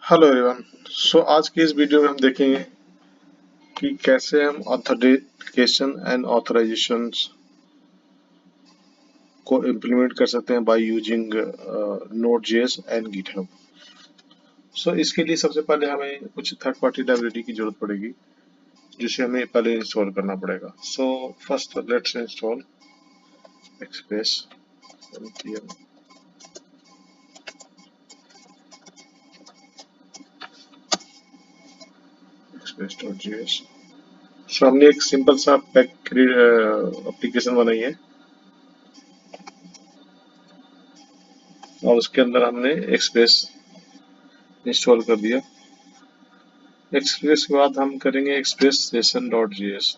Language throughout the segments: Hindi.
Hello everyone. आज की इस वीडियो में हम देखेंगे कि कैसे हम ऑथेंटिकेशन एंड ऑथराइजेशंस को इम्प्लीमेंट कर सकते हैं by using Node.js and GitHub। इसके लिए सबसे पहले हमें कुछ थर्ड पार्टी लाइब्रेरी की जरूरत पड़ेगी जिसे हमें पहले इंस्टॉल करना पड़ेगा। First let's install express npm express.js। हमने एक सिंपल सा पैक एप्लीकेशन बनाई है और उसके अंदर हमने एक्सप्रेस इंस्टॉल कर दिया। एक्सप्रेस के बाद हम करेंगे express session dot JS.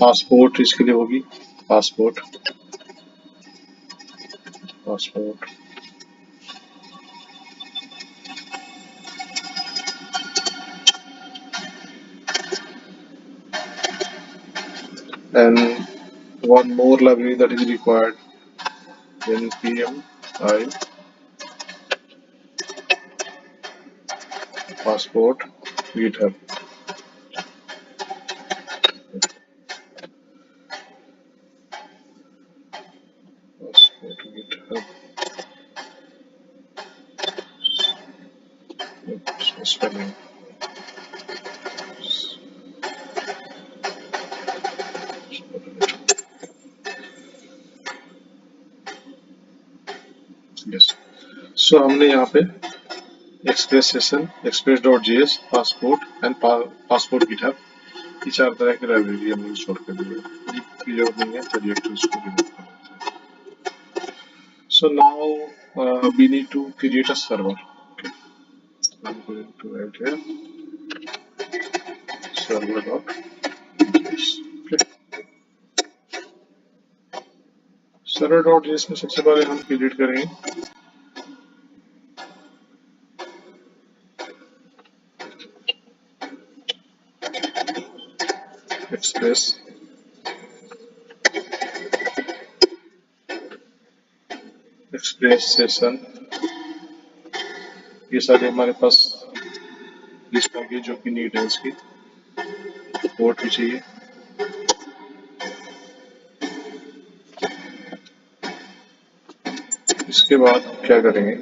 Passport इसके लिए होगी passport passport and one more library that is required npm I passport github। passport github spelling yes। हमने यहाँ पे express session express dot JS passport and passport GitHub ये चार तरह की लाइब्रेरी हमने इंस्टॉल कर दी है। इसकी जरूरत नहीं है, चलिए इसको रिमूव कर देते हैं। Now we need to create a server। Okay, I'm going to add here server.js। Okay, server.js में सबसे पहले हम क्रिएट करेंगे एक्सप्रेस एक्सप्रेस सेशन। ये सारे हमारे पास लिस्ट आ गई जो कि नीड है इसकी। पोर्ट भी चाहिए। इसके बाद क्या करेंगे,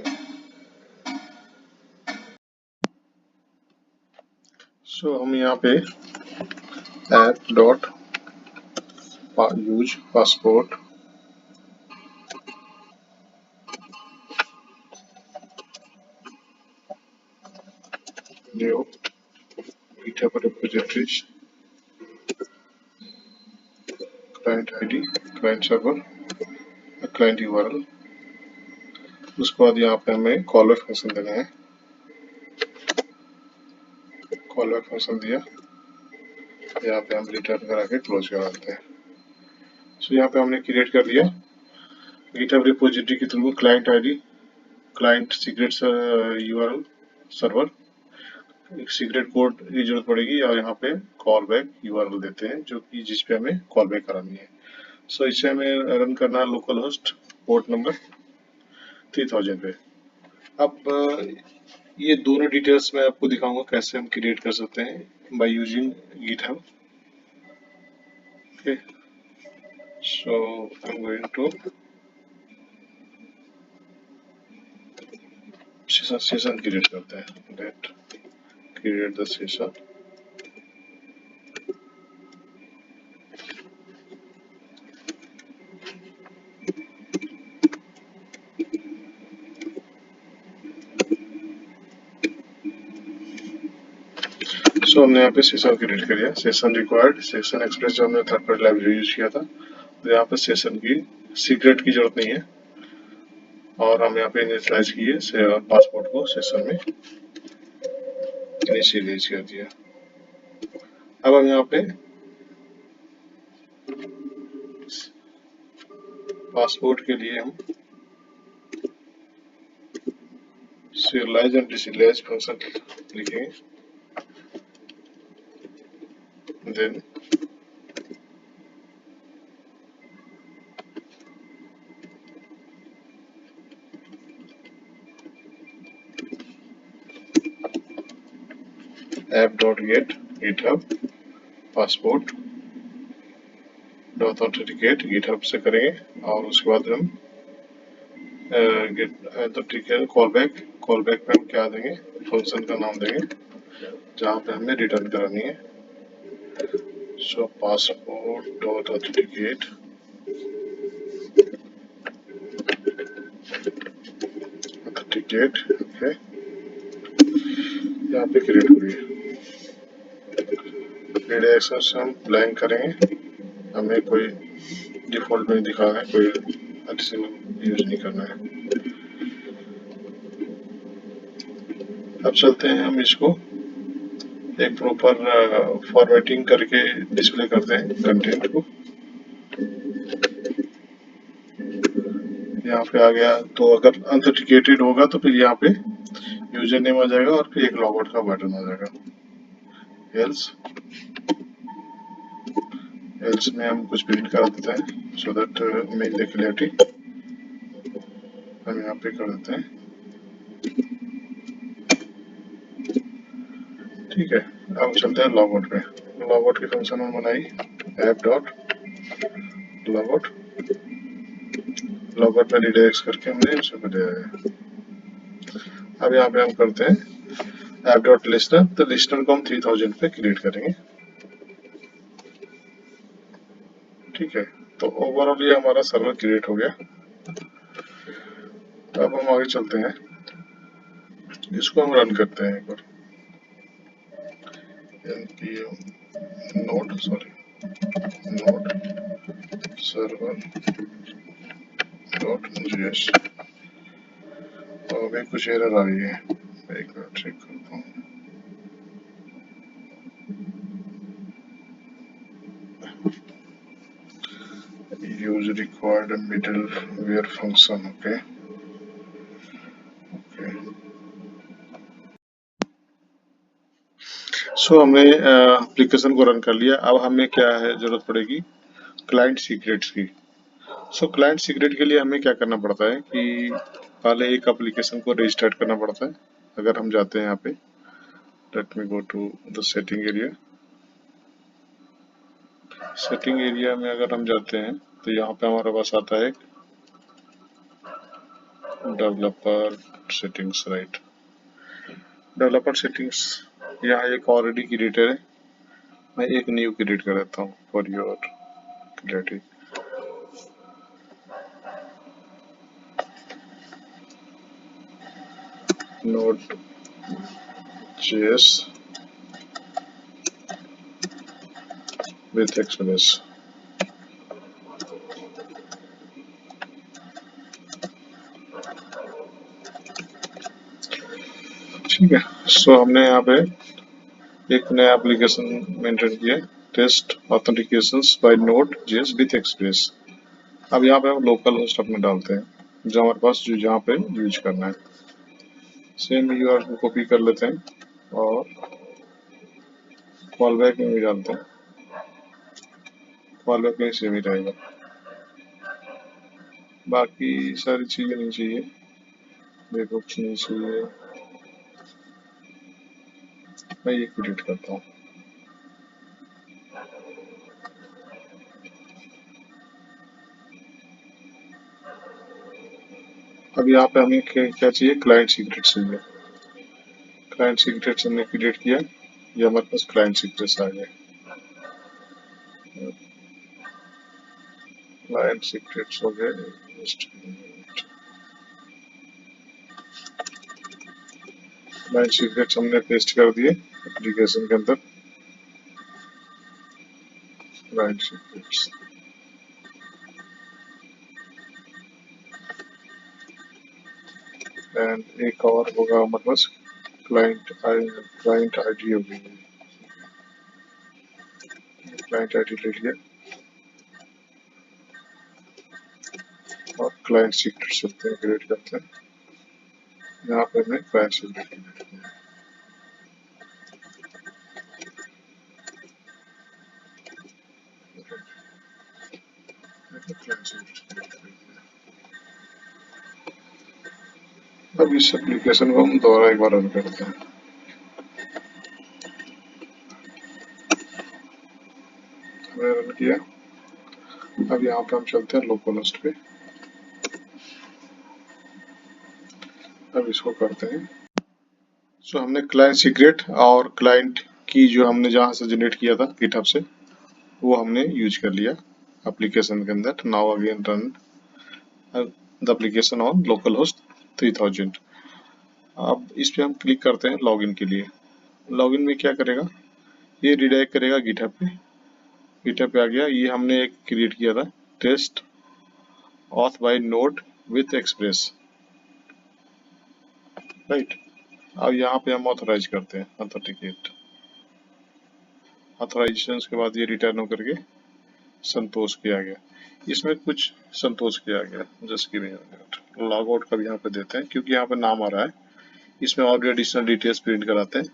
हम यहाँ पे app dot use passport new GitHub repositories client ID client server client URL। उसके बाद यहाँ पे हमें कॉलबैक फंक्शन देना है। कॉलबैक फंक्शन दिया, यहाँ पे हम रिटर्न करा के क्लोज करा देते हैं। यहाँ पे हमने क्रिएट कर दिया GitHub रिपोजिटरी के through client ID client secret URL server एक सीक्रेट कोड की जरूरत पड़ेगी और यहाँ पे कॉल बैक URL देते हैं जो कि जिस पे हमें कॉल बैक करानी है। इसे हमें रन करना है लोकल होस्ट पोर्ट नंबर 3000 पे। अब ये दोनों डिटेल्स मैं आपको दिखाऊंगा कैसे हम क्रिएट कर सकते हैं by using GitHub। Okay, I am going to session create करते हैं। Let create the session. हमने यहाँ पे सेशन क्रिएट कर दिया। सेशन रिक्वायर्ड सेशन एक्सप्रेस जो हमने थर्ड पार्टी लाइब्रेरी यूज किया था, तो यहाँ पे सेशन की सीक्रेट की जरूरत नहीं है और हम यहाँ पे इनिशियलाइज किए पासपोर्ट को सेशन में इनिशियलाइज कर दिया। अब हम यहाँ पे पासपोर्ट के लिए हम serialize एंड deserialize फंक्शन लिखेंगे, then app.get github passport dot authenticate GitHub से करेंगे और उसके बाद हम तो ठीक है, कॉल बैक पे हम क्या देंगे, फंक्शन का नाम देंगे जहाँ पे हमें रिटर्न करानी है। सो पासपोर्ट डॉट ऑथेंटिकेट ओके, यहाँ पे क्रिएट हो गई है। एक्सेस हम ब्लैंक करेंगे, हमें कोई डिफॉल्ट में दिखाना है, कोई एडिशनल यूज नहीं करना है। अब चलते हैं हम इसको एक प्रॉपर फॉर्मेटिंग करके डिस्प्ले करते हैं कंटेंट को। यहाँ पे आ गया, तो अगर ऑथेंटिकेटेड होगा तो फिर यहाँ पे यूजर नेम आ जाएगा और फिर एक लॉगआउट का बटन आ जाएगा। एल्स में हम कुछ प्रिंट करा देते हैं so that make the clarity हम यहाँ पे कर देते हैं। ठीक है, अब चलते हैं लॉगआउट पे। लॉगआउट की फंक्शन हम बनाई ऐप डॉट लॉगआउट, लॉगआउट में रिडायरेक्ट करके हमने उसे कर दिया है। अब यहाँ पे हम करते हैं ऐप डॉट लिस्टनर, तो लिस्टनर को हम 3000 पे क्रिएट करेंगे। ठीक है, तो ओवरऑल ये हमारा सर्वर क्रिएट हो गया। अब हम आगे चलते हैं, इसको हम रन करते हैं एक बार। npm node server dot js, अभी कुछ एरर आ रही है, एक मिनट चेक करता हूँ। use required middleware function, okay so हमने एप्लीकेशन को रन कर लिया। अब हमें क्या है, जरूरत पड़ेगी क्लाइंट सीक्रेट्स की। सो क्लाइंट सीक्रेट के लिए हमें क्या करना पड़ता है कि पहले एक एप्लीकेशन को रजिस्टर्ड करना पड़ता है। अगर हम जाते हैं यहाँ पे, let me go to the setting area. Setting area में अगर हम जाते हैं तो यहाँ पे हमारे पास आता है developer settings, right. Developer settings, यहाँ एक ऑलरेडी क्रिएटेड है, मैं एक न्यू क्रिएट कर देता हूँ for your clarity. Node.js with Express। ठीक है, सो हमने यहाँ पे एक नया एप्लीकेशन मेंटेन किया, test authentications by Node.js with Express. अब यहाँ पे हम लोकल होस्ट अपने डालते हैं जो हमारे पास जो जहाँ पे यूज करना है। सेम यूआरएल को कॉपी कर लेते हैं और कॉलबैक में भी डालते हैं, कॉलबैक में सेम ही रहेगा, बाकी सारी चीजें नहीं चाहिए, देखो कुछ नहीं चाहिए, मैं ये क्रिएट करता हूँ। अब यहाँ पे हमें क्या चाहिए, क्लाइंट सीक्रेट चाहिए। क्लाइंट सीक्रेट्स हमने क्रिएट किया, ये हमारे पास क्लाइंट सीक्रेट्स आ गए। क्लाइंट सीक्रेट्स हो गए, क्लाइंट सीक्रेट्स हमने पेस्ट कर दिए एप्लीकेशन के अंदर। क्लाइंट सीक्रेट्स एंड एक और होगा हमारे पास क्लाइंट आईडी होगी, क्लाइंट आईडी ले लिया। और क्लाइंट सीक्रेट सकते हैं क्रिएट करते हैं। यहाँ पे हमने क्लाइंट सीक्रेट क्रिएट किया। क्लाइंट सीक्रेट क्रिएट किया। अब इस एप्लीकेशन को हम दोबारा एक बार रन करते हैं। हमने रन किया। अब यहाँ पे हम चलते हैं लोकल होस्ट पे। अब इसको करते हैं। सो हमने क्लाइंट सीक्रेट और क्लाइंट की जो हमने जहाँ से जनरेट किया था गिटहब से, वो हमने यूज कर लिया एप्लीकेशन के अंदर। Now again run the application on local host 3000। अब इस पे हम क्लिक करते हैं लॉगिन के लिए। लॉगिन में क्या करेगा, ये रिडायरेक्ट करेगा गिटहब पे। गिटहब पे आ गया। ये हमने एक क्रिएट किया था, test auth by Node with Express, right. अब यहाँ पे हम ऑथराइज करते हैं, ऑथेंटिकेट। ऑथराइजेशन के बाद ये रिटर्न होकर के संतोष किया गया। इसमें कुछ संतोष किया गया। Just give me a minute. Log out का भी यहाँ पे देते हैं क्योंकि यहाँ पे नाम आ रहा है। इसमें और भी एडिशनल डिटेल्स प्रिंट कराते हैं,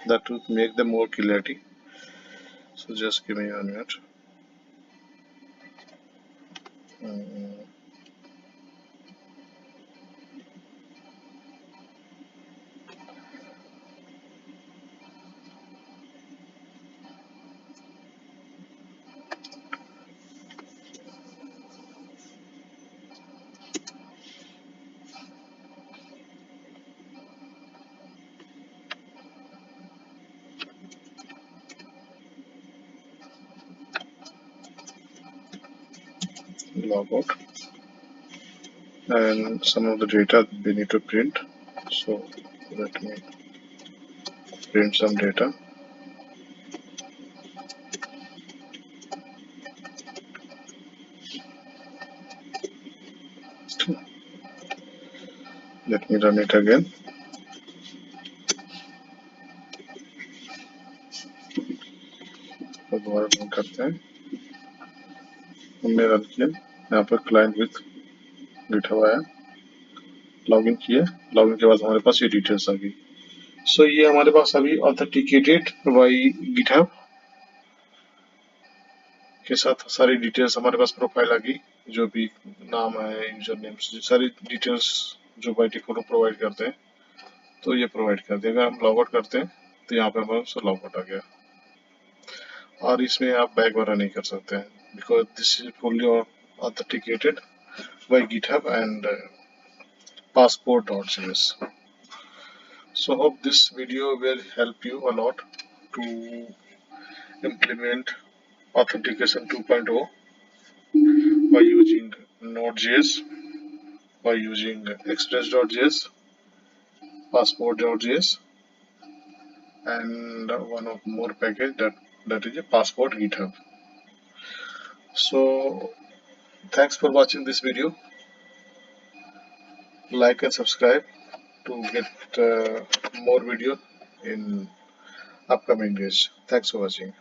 that will make them more clarity. So just give me 1 minute. Log out, and some of the data we need to print. So let me print some data. Let me run it again. तो दोबारा रन करते हैं। हमने रन किया। यहाँ पर क्लाइंट विथ गिटहब आया। लॉगिन किया। लॉगिन के बाद हमारे पास ये डिटेल्स आ गई। सो ये हमारे पास अभी ऑथेंटिकेटेड बाय गिटहब के साथ सारी डिटेल्स हमारे पास प्रोफाइल आ गई। जो भी नाम है, यूजर नेम, सारी डिटेल्स जो बाय डिफॉल्ट प्रोवाइड करते हैं, तो ये प्रोवाइड कर देगा। हम लॉग आउट करते हैं तो यहाँ पे हमारा लॉग आउट आ गया। और इसमें आप बैक वगैरह नहीं कर सकते हैं because this is fully authenticated by GitHub and passport.js. So hope this video will help you a lot to implement authentication 2.0 by using Node.js, by using Express.js, Passport.js, and one of more package that is a Passport GitHub. So thanks for watching this video. Like and subscribe to get more video in upcoming days. Thanks for watching.